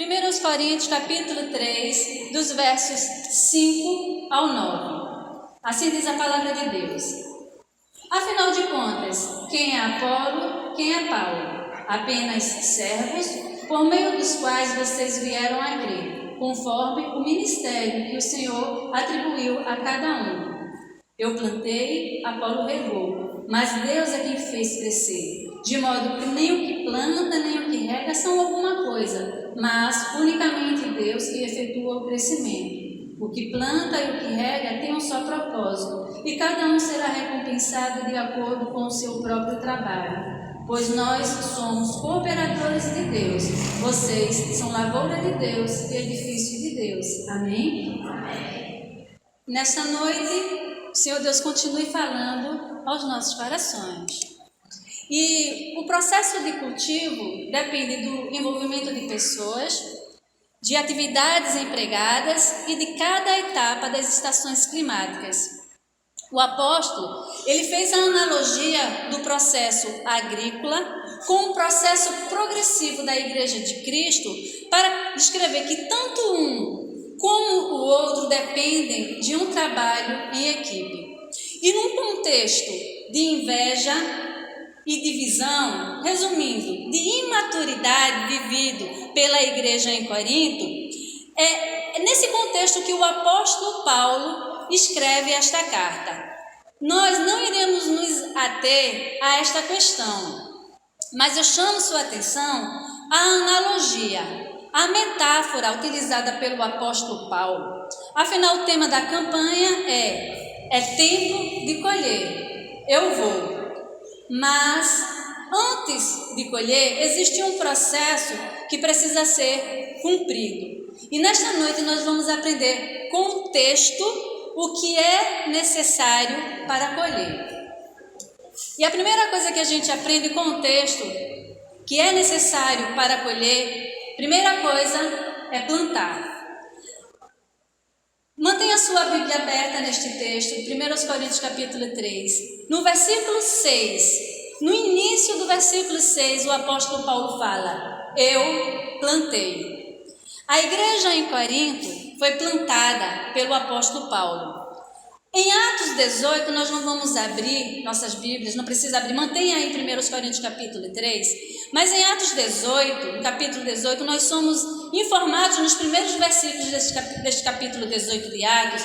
1 Coríntios capítulo 3, dos versos 5 ao 9. Assim diz a palavra de Deus. Afinal de contas, quem é Apolo, quem é Paulo? Apenas servos, por meio dos quais vocês vieram a crer, conforme o ministério que o Senhor atribuiu a cada um. Eu plantei, Apolo regou, mas Deus é quem fez crescer, de modo que nem o que planta, nem o que rega são alguma coisa, mas unicamente Deus que efetua o crescimento. O que planta e o que rega tem um só propósito, e cada um será recompensado de acordo com o seu próprio trabalho. Pois nós somos cooperadores de Deus, vocês são lavoura de Deus e edifício de Deus. Amém? Amém. Nesta noite, o Senhor Deus continue falando aos nossos corações. E o processo de cultivo depende do envolvimento de pessoas, de atividades empregadas e de cada etapa das estações climáticas. O apóstolo, ele fez a analogia do processo agrícola com o processo progressivo da Igreja de Cristo para descrever que tanto um como o outro dependem de um trabalho em equipe. E num contexto de inveja e divisão, resumindo, de imaturidade vivido pela igreja em Corinto, é nesse contexto que o apóstolo Paulo escreve esta carta. Nós não iremos nos ater a esta questão, mas eu chamo sua atenção à analogia, à metáfora utilizada pelo apóstolo Paulo. Afinal, o tema da campanha é tempo de colher, eu vou. Mas antes de colher, existe um processo que precisa ser cumprido. E nesta noite nós vamos aprender com o texto o que é necessário para colher. E a primeira coisa que a gente aprende com o texto que é necessário para colher, primeira coisa é plantar. Mantenha a sua Bíblia aberta neste texto, 1 Coríntios capítulo 3. No versículo 6, no início do versículo 6, o apóstolo Paulo fala: eu plantei. A igreja em Corinto foi plantada pelo apóstolo Paulo. Em Atos 18, nós não vamos abrir nossas Bíblias, não precisa abrir, mantenha aí 1 Coríntios capítulo 3, mas em Atos 18, no capítulo 18, nós somos informados nos primeiros versículos deste capítulo 18 de Atos,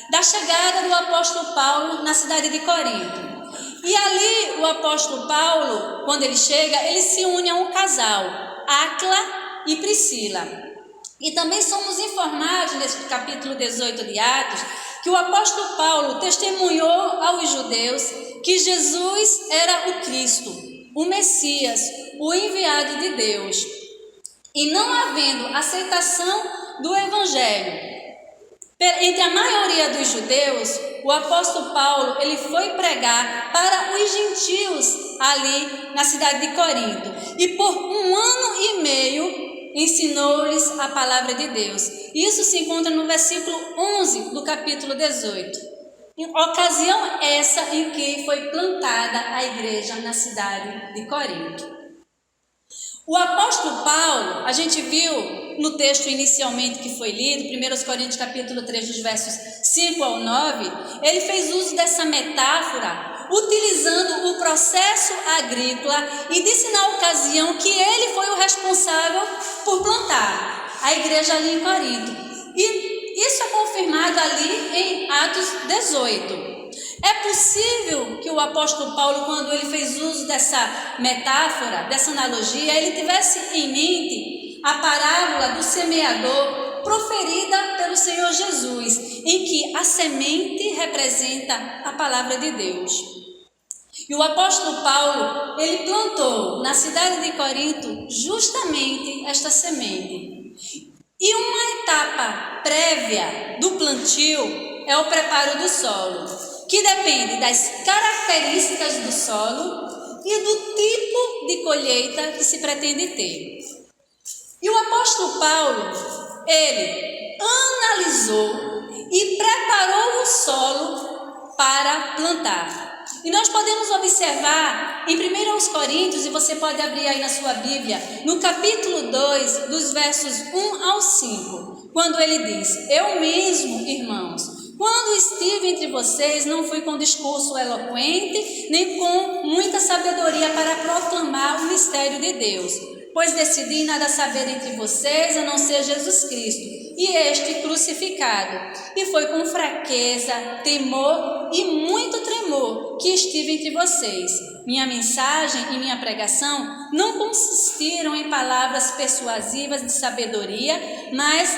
da chegada do apóstolo Paulo na cidade de Corinto. E ali o apóstolo Paulo, quando ele chega, ele se une a um casal, Áquila e Priscila. E também somos informados nesse capítulo 18 de Atos, que o apóstolo Paulo testemunhou aos judeus que Jesus era o Cristo, o Messias, o enviado de Deus. E não havendo aceitação do Evangelho entre a maioria dos judeus, o apóstolo Paulo ele foi pregar para os gentios ali na cidade de Corinto. E por 1 ano e meio ensinou-lhes a palavra de Deus. Isso se encontra no versículo 11 do capítulo 18. Ocasião essa em que foi plantada a igreja na cidade de Corinto. O apóstolo Paulo, a gente viu no texto inicialmente que foi lido, 1 Coríntios capítulo 3, dos versos 5 ao 9, ele fez uso dessa metáfora, utilizando o processo agrícola e disse na ocasião que ele foi o responsável por plantar a igreja ali em Corinto. E isso é confirmado ali em Atos 18. É possível que o apóstolo Paulo, quando ele fez uso dessa metáfora, dessa analogia, ele tivesse em mente a parábola do semeador proferida pelo Senhor Jesus, em que a semente representa a palavra de Deus. E o apóstolo Paulo, ele plantou na cidade de Corinto justamente esta semente. E uma etapa prévia do plantio é o preparo do solo, que depende das características do solo e do tipo de colheita que se pretende ter. E o apóstolo Paulo, ele analisou e preparou o solo para plantar. E nós podemos observar em 1 Coríntios, e você pode abrir aí na sua Bíblia, no capítulo 2, dos versos 1 ao 5, quando ele diz: eu mesmo, irmãos, quando estive entre vocês, não fui com discurso eloquente, nem com muita sabedoria para proclamar o mistério de Deus, pois decidi nada saber entre vocês a não ser Jesus Cristo e este crucificado. E foi com fraqueza, temor e muito tremor que estive entre vocês. Minha mensagem e minha pregação não consistiram em palavras persuasivas de sabedoria, mas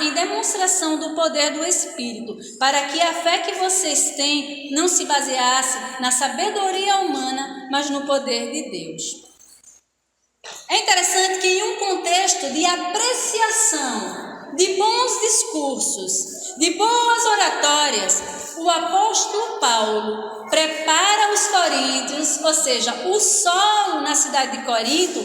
em demonstração do poder do Espírito, para que a fé que vocês têm não se baseasse na sabedoria humana, mas no poder de Deus. É interessante que em um contexto de apreciação de bons discursos, de boas oratórias, o apóstolo Paulo prepara os coríntios, ou seja, o solo na cidade de Corinto,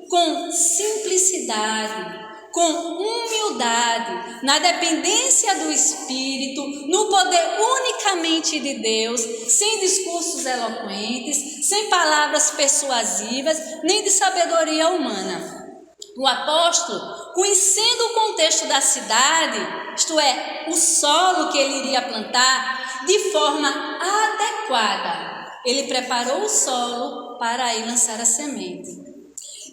com simplicidade, com humildade, na dependência do Espírito, no poder unicamente de Deus, sem discursos eloquentes, sem palavras persuasivas, nem de sabedoria humana. O apóstolo, conhecendo o contexto da cidade, isto é, o solo que ele iria plantar, de forma adequada, ele preparou o solo para aí lançar a semente.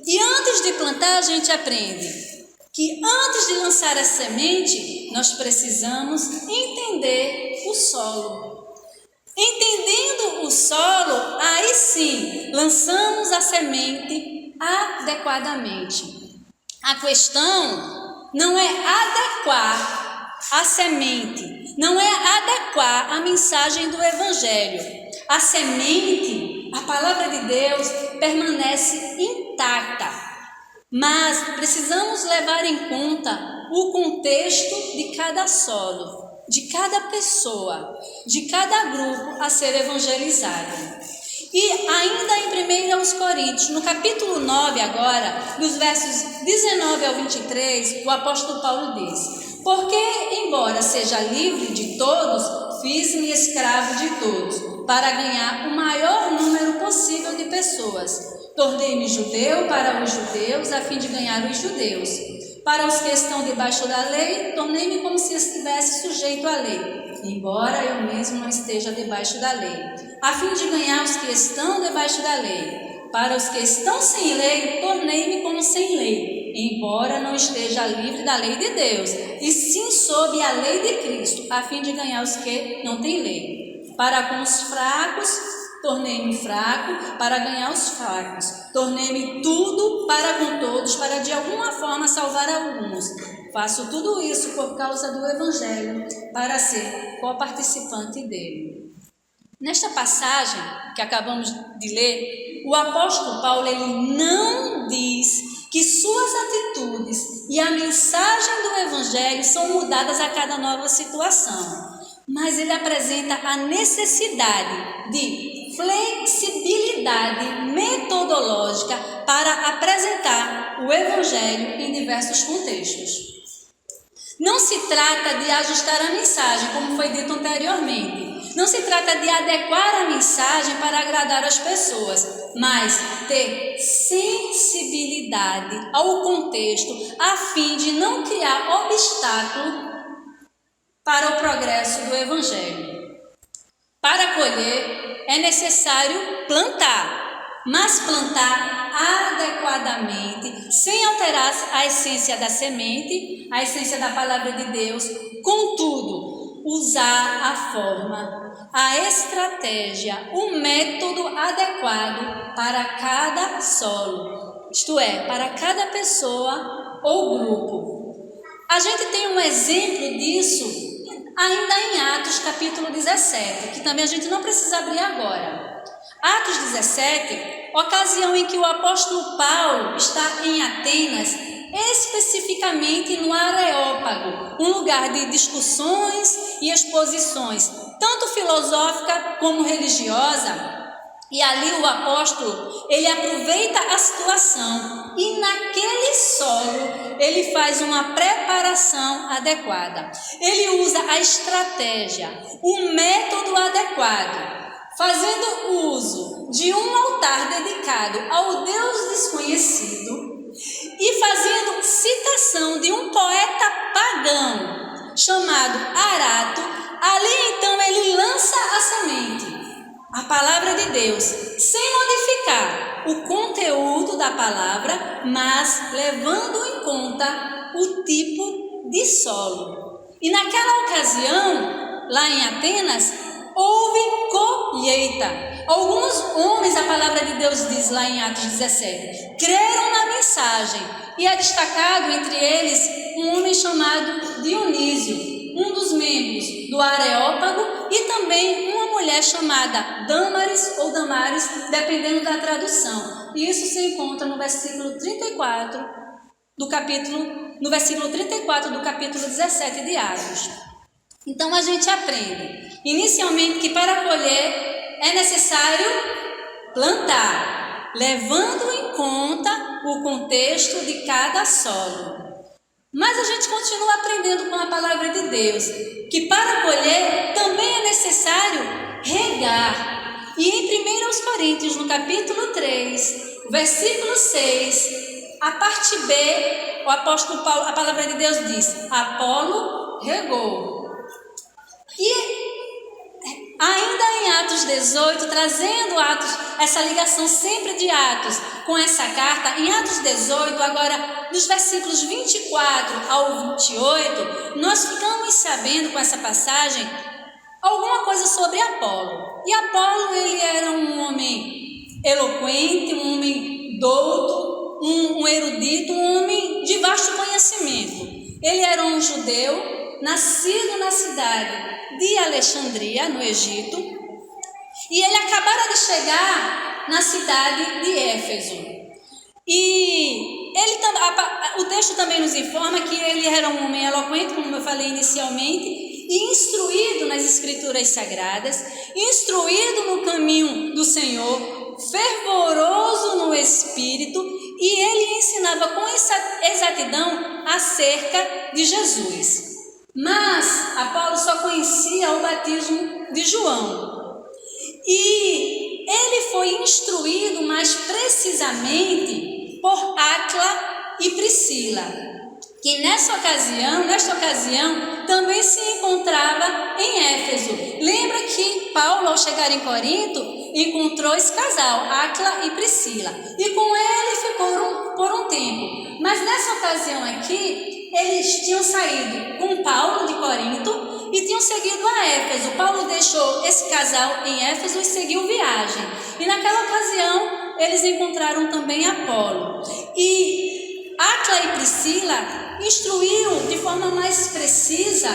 E antes de plantar, a gente aprende que antes de lançar a semente, nós precisamos entender o solo. Entendendo o solo, aí sim, lançamos a semente adequadamente. A questão não é adequar a semente, não é adequar a mensagem do Evangelho. A semente, a palavra de Deus, permanece intacta, mas precisamos levar em conta o contexto de cada solo, de cada pessoa, de cada grupo a ser evangelizado. E ainda em 1 Coríntios, no capítulo 9 agora, dos versos 19 ao 23, o apóstolo Paulo diz: porque, embora seja livre de todos, fiz-me escravo de todos, para ganhar o maior número possível de pessoas. Tornei-me judeu para os judeus, a fim de ganhar os judeus. Para os que estão debaixo da lei, tornei-me como se estivesse sujeito à lei, embora eu mesmo não esteja debaixo da lei, a fim de ganhar os que estão debaixo da lei. Para os que estão sem lei, tornei-me como sem lei, embora não esteja livre da lei de Deus, e sim sob a lei de Cristo, a fim de ganhar os que não têm lei. Para com os fracos, tornei-me fraco para ganhar os fracos. Tornei-me tudo para com todos, para de alguma forma salvar alguns. Faço tudo isso por causa do Evangelho, para ser co-participante dele. Nesta passagem que acabamos de ler, o apóstolo Paulo ele não diz que suas atitudes e a mensagem do Evangelho são mudadas a cada nova situação, mas ele apresenta a necessidade de flexibilidade metodológica para apresentar o Evangelho em diversos contextos. Não se trata de ajustar a mensagem, como foi dito anteriormente. Não se trata de adequar a mensagem para agradar as pessoas, mas ter sensibilidade ao contexto a fim de não criar obstáculo para o progresso do Evangelho. Para colher, é necessário plantar, mas plantar adequadamente, sem alterar a essência da semente, a essência da palavra de Deus. Contudo, usar a forma, a estratégia, o método adequado para cada solo, isto é, para cada pessoa ou grupo. A gente tem um exemplo disso ainda em Atos capítulo 17, que também a gente não precisa abrir agora. Atos 17, ocasião em que o apóstolo Paulo está em Atenas, especificamente no Areópago, um lugar de discussões e exposições, tanto filosófica como religiosa. E ali o apóstolo, ele aproveita a situação e naquele solo ele faz uma preparação adequada. Ele usa a estratégia, o método adequado. fazendo uso de um altar dedicado ao Deus desconhecido e fazendo citação de um poeta pagão chamado Arato, ali então ele lança a semente, a palavra de Deus, sem modificar o conteúdo da palavra, mas levando em conta o tipo de solo. E naquela ocasião, lá em Atenas, houve colheita. Alguns homens, a palavra de Deus diz lá em Atos 17, creram na mensagem, e é destacado entre eles um homem chamado Dionísio, um dos membros do Areópago, e também uma mulher chamada Dâmaris ou Damares, dependendo da tradução. E isso se encontra no versículo 34 do capítulo 17 de Atos. Então a gente aprende, inicialmente, que para colher é necessário plantar, levando em conta o contexto de cada solo. Mas a gente continua aprendendo com a palavra de Deus, que para colher também é necessário regar. E em 1 Coríntios, no capítulo 3, versículo 6, a parte B, o apóstolo Paulo, a palavra de Deus diz: Apolo regou. E ainda em Atos 18, trazendo essa ligação sempre de Atos com essa carta, em Atos 18, agora dos versículos 24 ao 28, nós ficamos sabendo com essa passagem alguma coisa sobre Apolo. E Apolo, ele era um homem eloquente, um homem douto, um erudito, um homem de vasto conhecimento. Ele era um judeu, nascido na cidade de Alexandria, no Egito, e ele acabara de chegar na cidade de Éfeso. E o texto também nos informa que ele era um homem eloquente, como eu falei inicialmente, e instruído nas escrituras sagradas, instruído no caminho do Senhor, fervoroso no Espírito, e ele ensinava com exatidão acerca de Jesus. Mas Apolo só conhecia o batismo de João. E ele foi instruído mais precisamente por Áquila e Priscila, que nesta ocasião também se encontrava em Éfeso. Lembra que Paulo, ao chegar em Corinto, encontrou esse casal, Áquila e Priscila, e com ele ficou por um tempo. Mas nessa ocasião aqui, eles tinham saído com Paulo de Corinto e tinham seguido a Éfeso. Paulo deixou esse casal em Éfeso e seguiu viagem. E naquela ocasião, eles encontraram também Apolo. E Áquila e Priscila instruíram de forma mais precisa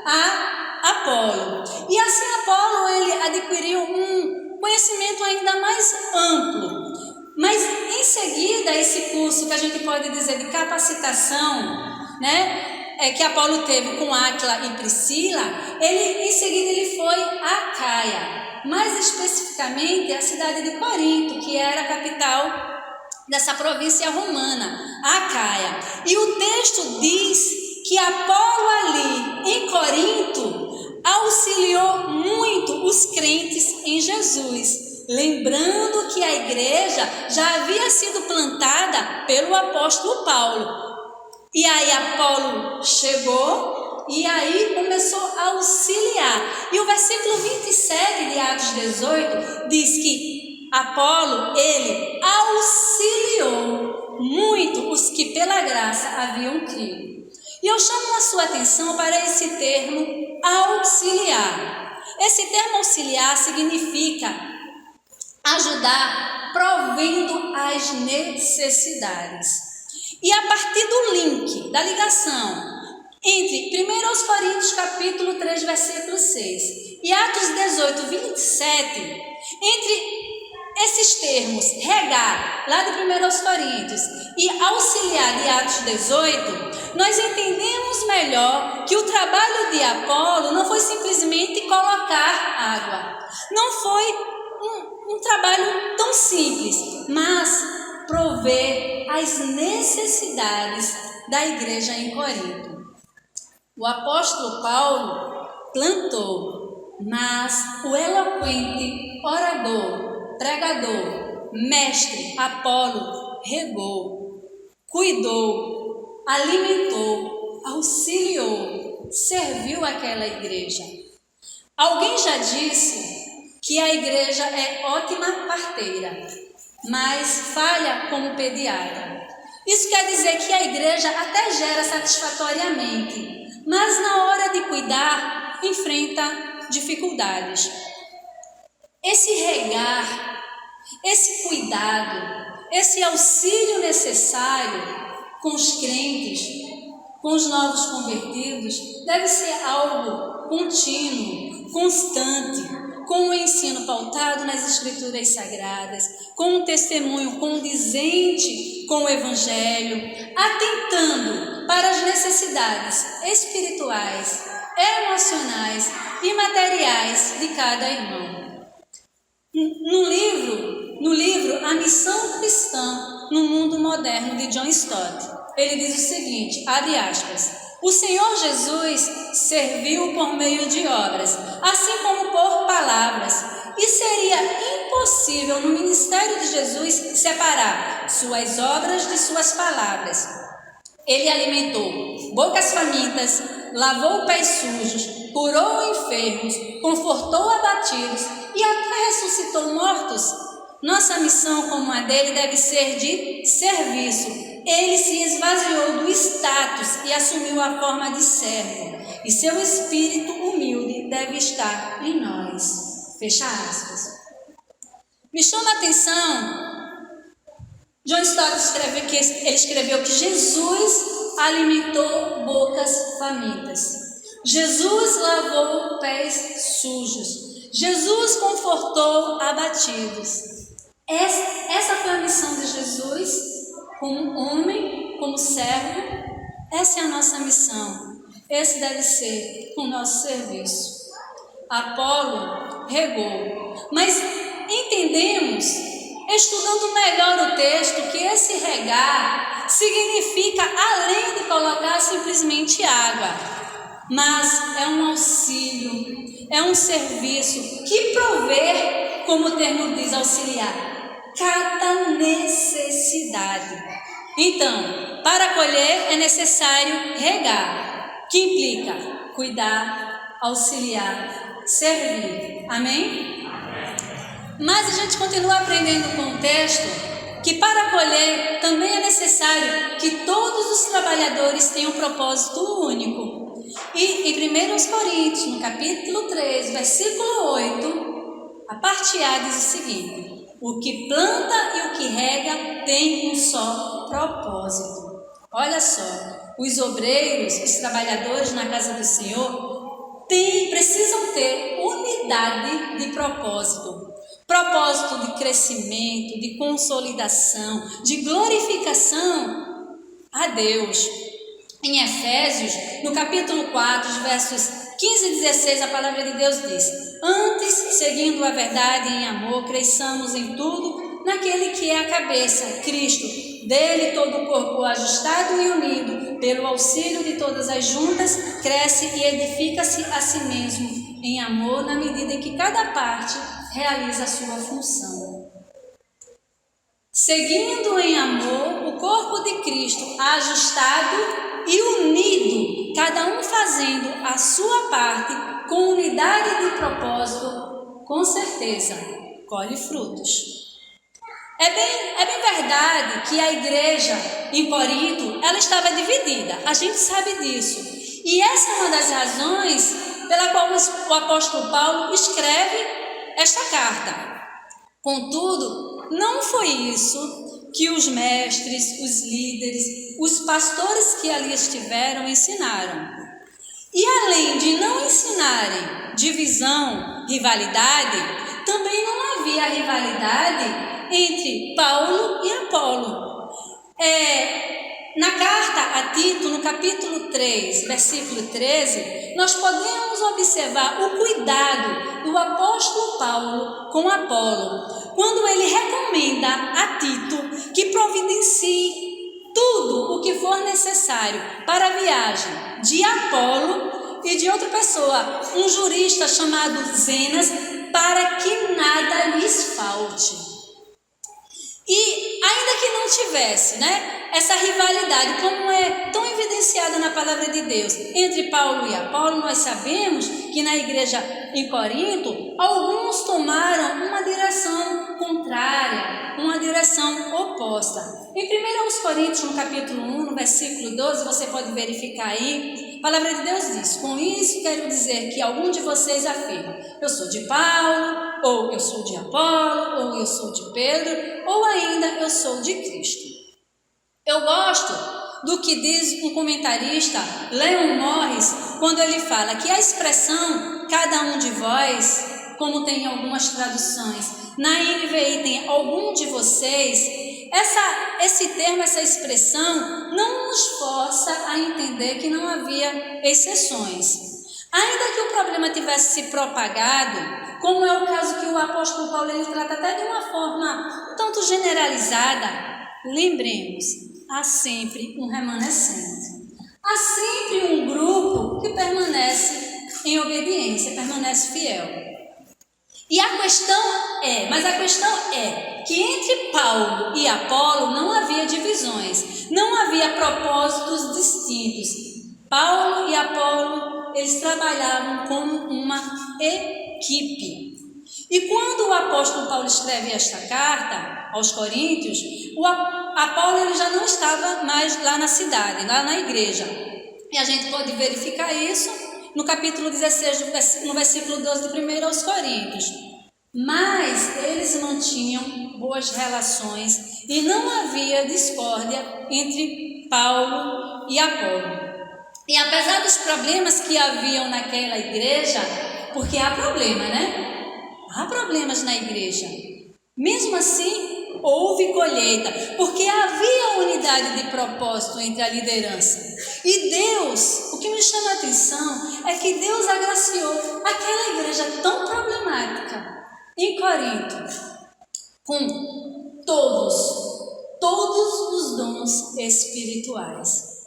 a Apolo. E assim Apolo, ele adquiriu um conhecimento ainda mais amplo. Mas em seguida, esse curso que a gente pode dizer de capacitação, que Apolo teve com Áquila e Priscila, em seguida ele foi a Caia, mais especificamente a cidade de Corinto, que era a capital dessa província romana, a Caia. E o texto diz que Apolo ali em Corinto auxiliou muito os crentes em Jesus, lembrando que a igreja já havia sido plantada pelo apóstolo Paulo. E aí Apolo chegou e aí começou a auxiliar. E o versículo 27 de Atos 18 diz que Apolo, ele auxiliou muito os que pela graça haviam crido. E eu chamo a sua atenção para esse termo auxiliar. Esse termo auxiliar significa ajudar provendo as necessidades. E a partir do link, da ligação entre 1 Coríntios capítulo 3, versículo 6 e Atos 18, 27, entre esses termos, regar, lá de 1 Coríntios, e auxiliar de Atos 18, nós entendemos melhor que o trabalho de Apolo não foi simplesmente colocar água. Não foi um trabalho tão simples, mas prover as necessidades da igreja em Corinto. O apóstolo Paulo plantou, mas o eloquente orador, pregador, mestre, Apolo, regou, cuidou, alimentou, auxiliou, serviu aquela igreja. Alguém já disse que a igreja é ótima parteira, mas falha como pediatra. Isso quer dizer que a igreja até gera satisfatoriamente, mas na hora de cuidar, enfrenta dificuldades. Esse regar, esse cuidado, esse auxílio necessário com os crentes, com os novos convertidos, deve ser algo contínuo, constante, com o ensino pautado nas Escrituras Sagradas, com um testemunho condizente com o Evangelho, atentando para as necessidades espirituais, emocionais e materiais de cada irmão. No livro A Missão Cristã no Mundo Moderno, de John Stott, ele diz o seguinte, abre aspas, o Senhor Jesus serviu por meio de obras, assim como por palavras, e seria impossível no ministério de Jesus separar suas obras de suas palavras. Ele alimentou bocas famintas, lavou pés sujos, curou enfermos, confortou abatidos e até ressuscitou mortos. Nossa missão, como a dele, deve ser de serviço. Ele se esvaziou do status e assumiu a forma de servo. E seu espírito humilde deve estar em nós. Fecha aspas. Me chama a atenção, John Stott escreveu que Jesus alimentou bocas famintas. Jesus lavou pés sujos. Jesus confortou abatidos. Essa foi a missão de Jesus, como homem, como servo. Essa é a nossa missão. Esse deve ser o nosso serviço. Apolo regou, mas entendemos, estudando melhor o texto, que esse regar significa, além de colocar simplesmente água, mas é um auxílio, é um serviço que provê, como o termo diz, auxiliar cada necessidade. Então, para colher é necessário regar, que implica cuidar, auxiliar, servir. Amém? Mas a gente continua aprendendo com o texto que para colher também é necessário que todos os trabalhadores tenham um propósito único. E em 1 Coríntios, no capítulo 3, versículo 8, a parte A diz o seguinte: o que planta e o que rega tem um só propósito. Olha só, os obreiros, os trabalhadores na casa do Senhor precisam ter unidade de propósito. Propósito de crescimento, de consolidação, de glorificação a Deus. Em Efésios, no capítulo 4, versos 15 e 16, a palavra de Deus diz: antes, seguindo a verdade em amor, cresçamos em tudo naquele que é a cabeça, Cristo. Dele todo o corpo ajustado e unido, pelo auxílio de todas as juntas, cresce e edifica-se a si mesmo em amor, na medida em que cada parte realiza a sua função. Seguindo em amor, o corpo de Cristo ajustado e unido, cada um fazendo a sua parte com unidade de propósito, com certeza colhe frutos. É bem verdade que a igreja em Corinto, ela estava dividida, a gente sabe disso. E essa é uma das razões pela qual o apóstolo Paulo escreve esta carta. Contudo, não foi isso que os mestres, os líderes, os pastores que ali estiveram ensinaram. E além de não ensinarem divisão, rivalidade, também não havia rivalidade entre Paulo e Apolo. Na carta a Tito, no capítulo 3, versículo 13, nós podemos observar o cuidado do apóstolo Paulo com Apolo, quando ele recomenda a Tito que providencie tudo o que for necessário para a viagem de Apolo e de outra pessoa, um jurista chamado Zenas, para que nada lhes falte. E ainda que não tivesse, essa rivalidade, como é tão evidenciada na palavra de Deus, entre Paulo e Apolo, nós sabemos que na igreja em Corinto, alguns tomaram uma direção contrária, uma direção oposta. Em 1 Coríntios, no capítulo 1, no versículo 12, você pode verificar aí, a palavra de Deus diz: com isso quero dizer que algum de vocês afirma, eu sou de Paulo, ou eu sou de Apolo, ou eu sou de Pedro, ou ainda eu sou de Cristo. Eu gosto do que diz um comentarista, Leon Morris, quando ele fala que a expressão cada um de vós, como tem em algumas traduções, na NVI tem algum de vocês, esse termo, essa expressão não nos força a entender que não havia exceções. Ainda que o problema tivesse se propagado, como é o caso que o apóstolo Paulo ele trata até de uma forma tanto generalizada, lembremos, há sempre um remanescente. Há sempre um grupo que permanece em obediência, permanece fiel. E a questão é que entre Paulo e Apolo não havia divisões, não havia propósitos distintos. Paulo e Apolo, eles trabalhavam como uma equipe. E quando o apóstolo Paulo escreve esta carta aos Coríntios, Apolo ele já não estava mais lá na cidade, lá na igreja. E a gente pode verificar isso no capítulo 16, no versículo 12 de 1 aos Coríntios. Mas eles mantinham boas relações e não havia discórdia entre Paulo e Apolo. E apesar dos problemas que haviam naquela igreja, porque há problema, Há problemas na igreja. Mesmo assim, houve colheita, porque havia unidade de propósito entre a liderança. E Deus, o que me chama a atenção é que Deus agraciou aquela igreja tão problemática em Corinto com todos os dons espirituais.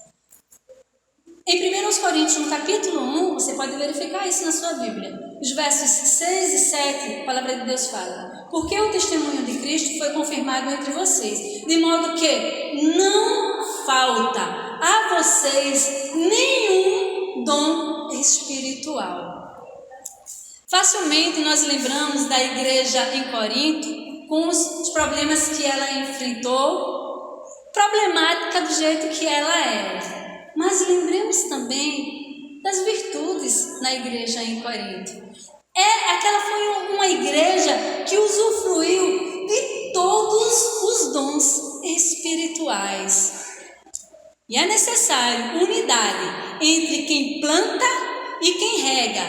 Em 1 Coríntios, no capítulo 1, você pode verificar isso na sua Bíblia. Os versos 6 e 7, a palavra de Deus fala: porque o testemunho de Cristo foi confirmado entre vocês, de modo que não falta a vocês nenhum dom espiritual. Facilmente nós lembramos da igreja em Corinto com os problemas que ela enfrentou, problemática do jeito que ela era. Mas lembremos também das virtudes na igreja em Corinto. Aquela foi uma igreja que usufruiu de todos os dons espirituais. E é necessário unidade entre quem planta e quem rega.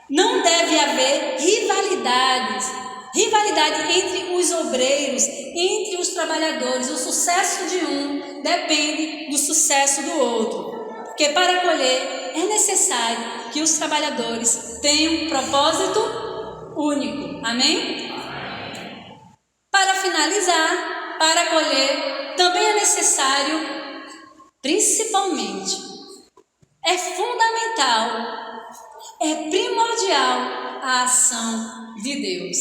Não deve haver rivalidade entre os obreiros, entre os trabalhadores. O sucesso de um depende do sucesso do outro, porque para colher é necessário que os trabalhadores tenham um propósito único. Amém? Para finalizar, para colher, também é necessário, principalmente, é fundamental, é primordial a ação de Deus.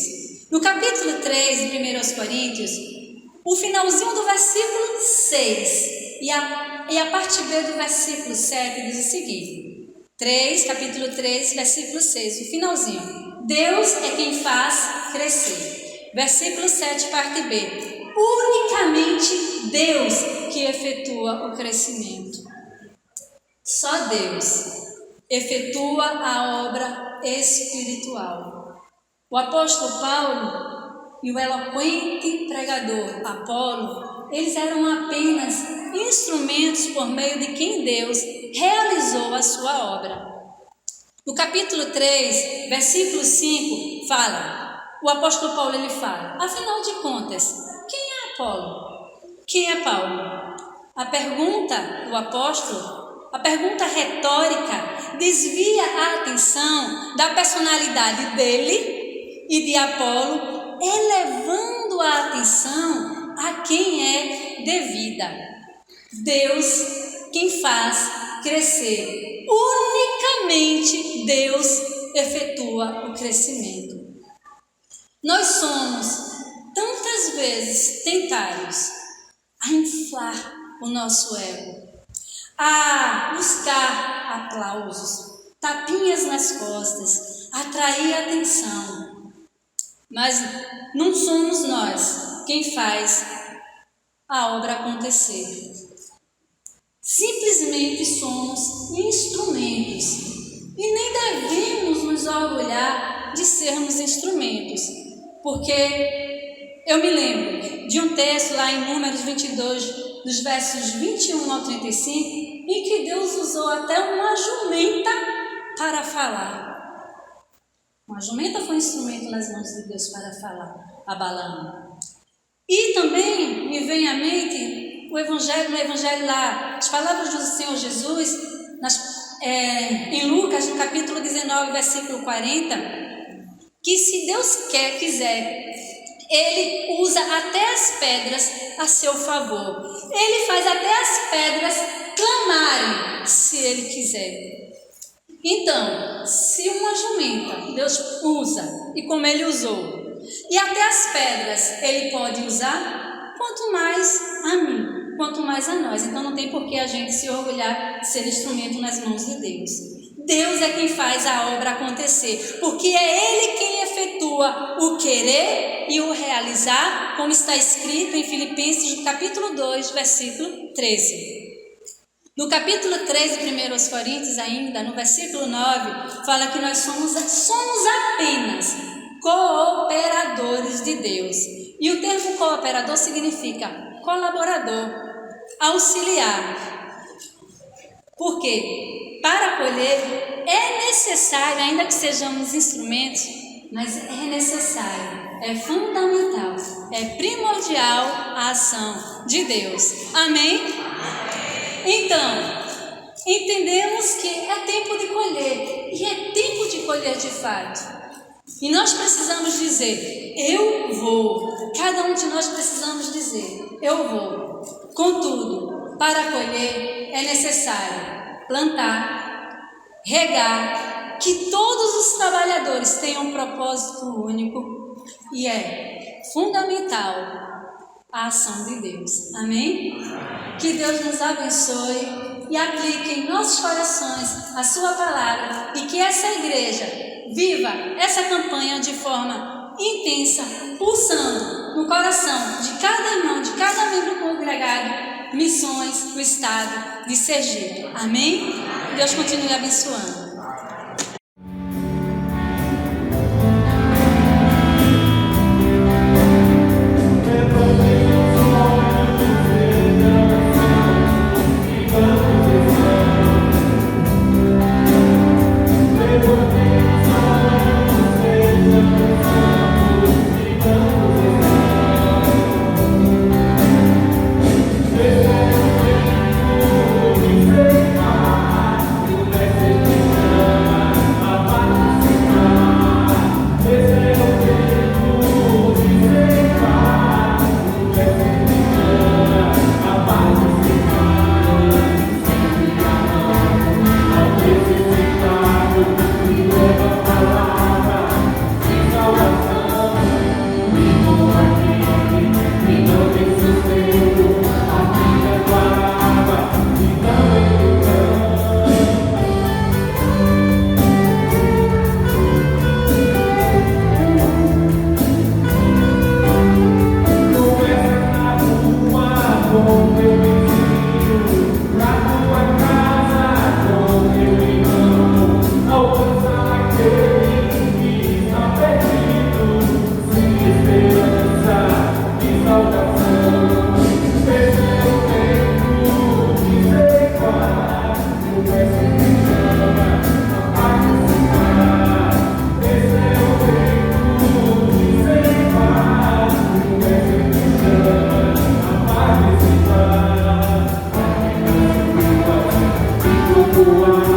No capítulo 3 de 1 Coríntios, o finalzinho do versículo 6 e a parte B do versículo 7 diz o seguinte: capítulo 3, versículo 6, o finalzinho: Deus é quem faz crescer. Versículo 7, parte B: unicamente Deus que efetua o crescimento. Só Deus efetua a obra espiritual. O apóstolo Paulo e o eloquente pregador Apolo, eles eram apenas instrumentos por meio de quem Deus realizou a sua obra. No capítulo 3, versículo 5, o apóstolo Paulo ele fala: afinal de contas, quem é Apolo? Quem é Paulo? A pergunta do apóstolo, a pergunta retórica, desvia a atenção da personalidade dele e de Apolo, elevando a atenção a quem é devida. Deus quem faz crescer. Unicamente Deus efetua o crescimento. Nós somos tantas vezes tentados a inflar o nosso ego, a buscar aplausos, tapinhas nas costas, atrair atenção. Mas não somos nós quem faz a obra acontecer. Simplesmente somos instrumentos e nem devemos nos orgulhar de sermos instrumentos, porque eu me lembro de um texto lá em Números 22, dos versos 21 ao 35, em que Deus usou até uma jumenta para falar. Uma jumenta foi um instrumento nas mãos de Deus para falar a Balaão. E também me vem à mente no Evangelho lá, as palavras do Senhor Jesus, em Lucas, no capítulo 19, versículo 40, que se Deus quiser, Ele usa até as pedras a seu favor. Ele faz até as pedras clamarem, se Ele quiser. Então, se uma jumenta Deus usa, e como Ele usou, e até as pedras Ele pode usar, quanto mais a mim, quanto mais a nós. Então não tem por que a gente se orgulhar de ser instrumento nas mãos de Deus. Deus é quem faz a obra acontecer, porque é Ele quem efetua o querer e o realizar, como está escrito em Filipenses, no capítulo 2, versículo 13. No capítulo 3 de 1 Coríntios ainda, no versículo 9, fala que nós somos apenas cooperadores de Deus. E o termo cooperador significa colaborador, auxiliar. Por quê? Para colher é necessário, ainda que sejamos instrumentos, mas é necessário, é fundamental, é primordial a ação de Deus. Amém? Então, entendemos que é tempo de colher, e é tempo de colher de fato. E nós precisamos dizer, eu vou. Cada um de nós precisamos dizer, eu vou. Contudo, para colher é necessário plantar, regar, que todos os trabalhadores tenham um propósito único, e é fundamental a ação de Deus. Amém? Que Deus nos abençoe e aplique em nossos corações a sua palavra, e que essa igreja viva essa campanha de forma intensa, pulsando no coração de cada irmão, de cada membro congregado, missões do estado de Sergipe. Amém? Deus continue abençoando. Tua